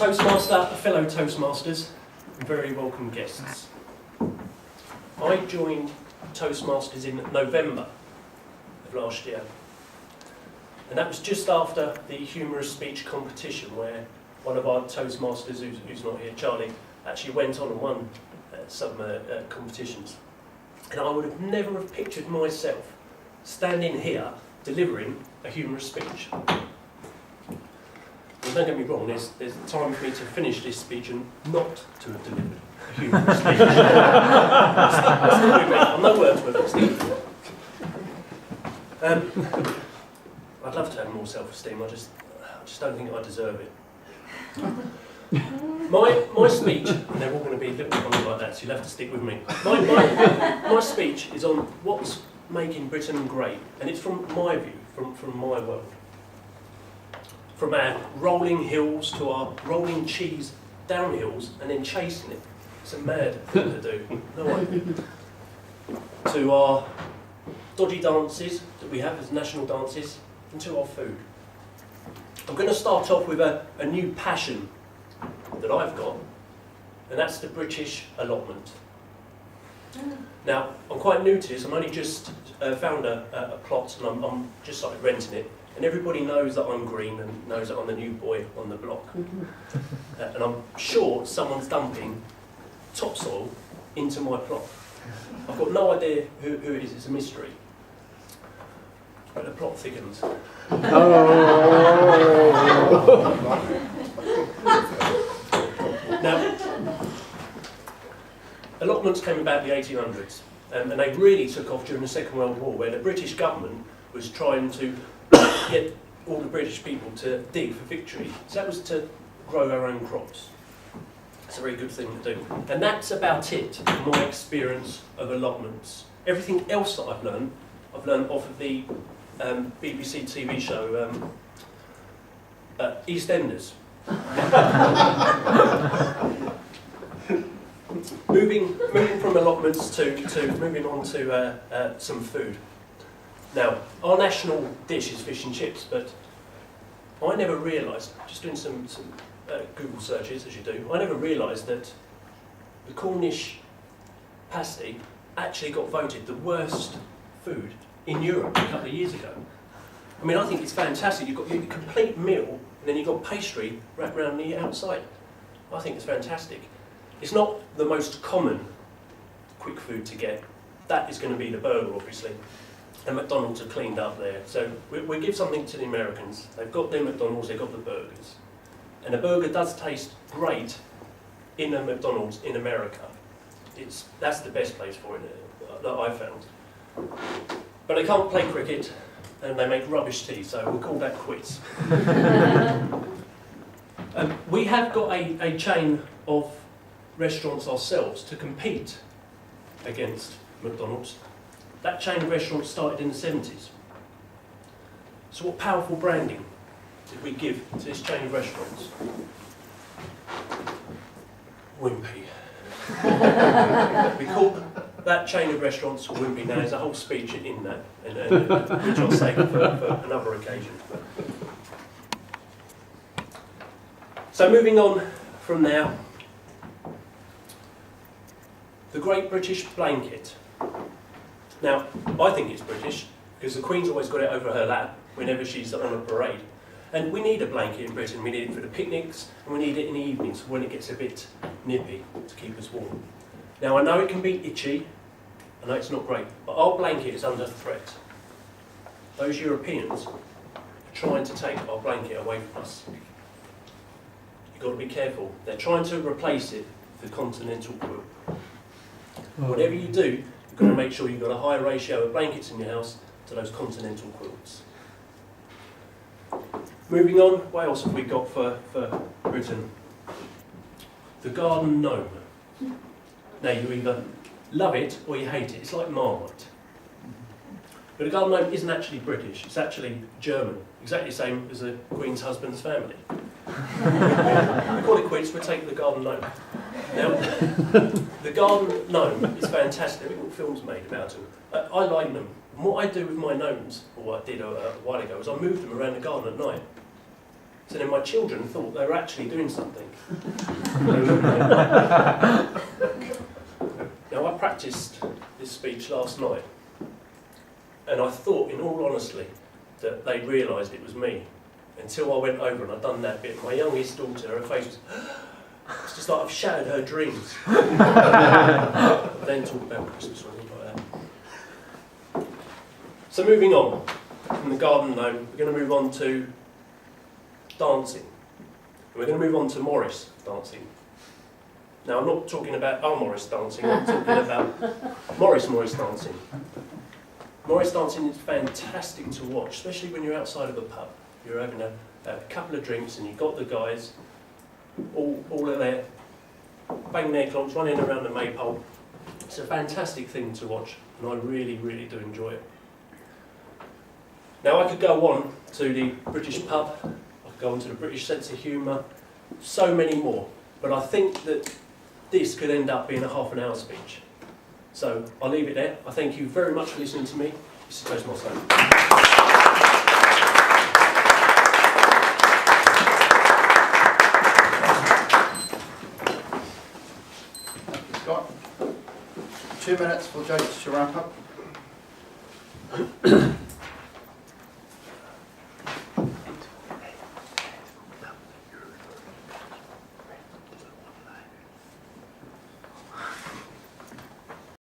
Toastmaster, fellow Toastmasters, and very welcome guests. I joined Toastmasters in November of last year, and that was just after the humorous speech competition where one of our Toastmasters, who's not here, Charlie, actually went on and won some competitions. And I would have never have pictured myself standing here delivering a humorous speech. Well, don't get me wrong, there's time for me to finish this speech and not to have delivered a humorous speech. I'm no words with it, Steve. I'd love to have more self-esteem, I just don't think I deserve it. My speech, and they're all going to be a little funny like that, so you'll have to stick with me. My speech is on what's making Britain great, and it's from my view, from my world. From our rolling hills to our rolling cheese downhills and then chasing it. It's a mad thing to do. No idea. To our dodgy dances that we have as national dances, and to our food. I'm going to start off with a new passion that I've got, and that's the British allotment. Now, I'm quite new to this. I'm only just found a plot, and I'm just started renting it. And everybody knows that I'm green and knows that I'm the new boy on the block. And I'm sure someone's dumping topsoil into my plot. I've got no idea who it is. It's a mystery. But the plot thickens. Now, allotments came about in the 1800s, and they really took off during the Second World War, where the British government was trying to get all the British people to dig for victory. So that was to grow our own crops. It's a very good thing to do. And that's about it, my experience of allotments. Everything else that I've learned off of the BBC TV show EastEnders. moving from allotments to moving on to some food. Now, our national dish is fish and chips, but I never realised, just doing some Google searches as you do, I never realised that the Cornish pasty actually got voted the worst food in Europe a couple of years ago. I mean, I think it's fantastic. You've got your complete meal, and then you've got pastry wrapped around the outside. I think it's fantastic. It's not the most common quick food to get. That is going to be the burger, obviously. And McDonald's are cleaned up there. So we give something to the Americans. They've got their McDonald's, they've got the burgers. And a burger does taste great in a McDonald's in America. That's the best place for it that I've found. But they can't play cricket, and they make rubbish tea, so we'll call that quits. We have got a chain of restaurants ourselves to compete against McDonald's. That chain of restaurants started in the 70s. So what powerful branding did we give to this chain of restaurants? Wimpy. We call that chain of restaurants Wimpy. Now there's a whole speech in that, which I'll save for another occasion. So moving on from now, the Great British Blanket. Now, I think it's British, because the Queen's always got it over her lap whenever she's on a parade. And we need a blanket in Britain. We need it for the picnics, and we need it in the evenings when it gets a bit nippy to keep us warm. Now, I know it can be itchy, I know it's not great, but our blanket is under threat. Those Europeans are trying to take our blanket away from us. You've got to be careful. They're trying to replace it with the continental quilt. Whatever you do, you've got to make sure you've got a high ratio of blankets in your house to those continental quilts. Moving on, what else have we got for Britain? The garden gnome. Now you either love it or you hate it. It's like Marmite. But the garden gnome isn't actually British, it's actually German. Exactly the same as the Queen's husband's family. We call it quits, we take the garden gnome. Now, the garden gnome is fantastic. There are films made about them. I like them. And what I do with my gnomes, or what I did a while ago, is I move them around the garden at night. So then my children thought they were actually doing something. Now I practiced this speech last night, and I thought, in all honesty, that they realised it was me, until I went over and I'd done that bit. My youngest daughter, her face was, it's just like I've shattered her dreams. Then talk about Christmas or anything like that. So moving on from the garden gnome, we're going to move on to dancing. We're going to move on to Morris dancing. Now I'm not talking about Morris dancing, I'm talking about Morris dancing. Morris dancing is fantastic to watch, especially when you're outside of a pub. You're having a couple of drinks and you've got the guys all are there, banging their clocks, running around the maypole. It's a fantastic thing to watch, and I really, really do enjoy it. Now I could go on to the British pub, I could go on to the British sense of humour, so many more, but I think that this could end up being a half an hour speech. So I'll leave it there. I thank you very much for listening to me. This is Toastmaster. Thank you, Scott. 2 minutes for James to wrap up.